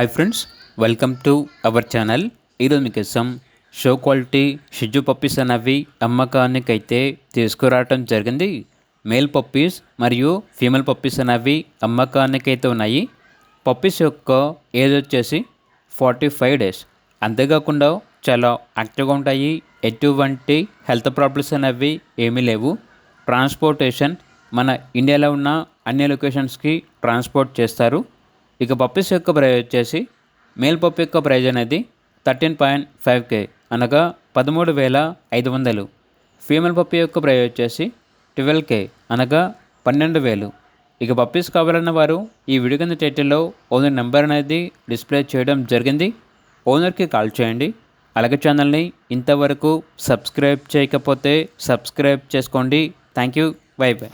Hi friends, welcome to our channel. ఈరోజు మీకోసం show quality షిజు puppies అనేవి అమ్మకానికైతే తీసుకురావటం జరిగింది. మేల్ పప్పీస్ మరియు ఫీమేల్ పప్పీస్ అనేవి అమ్మకానికైతే ఉన్నాయి. పప్పీస్ యొక్క ఏజ్ వచ్చేసి 45 డేస్. అంతేకాకుండా చాలా యాక్టివ్గా ఉంటాయి. ఎటువంటి హెల్త్ ప్రాబ్లమ్స్ అనేవి ఏమీ లేవు. ట్రాన్స్పోర్టేషన్ మన ఇండియాలో ఉన్న అన్ని లొకేషన్స్కి ట్రాన్స్పోర్ట్ చేస్తారు. ఇక పప్పీస్ యొక్క ప్రైజ్ వచ్చేసి మేల్ పప్పీ యొక్క ప్రైజ్ అనేది 13.5K అనగా 13,500. ఫీమేల్ పప్పీ యొక్క ప్రైజ్ వచ్చేసి 12K అనగా 12,000. ఇక పప్పీస్ కావాలన్న వారు ఈ వీడియో కింద టైటిల్లో ఓనర్ నెంబర్ అనేది డిస్ప్లే చేయడం జరిగింది. ఓనర్కి కాల్ చేయండి. అలాగే ఛానల్ని ఇంతవరకు సబ్స్క్రైబ్ చేయకపోతే సబ్స్క్రైబ్ చేసుకోండి. Thank you. By by.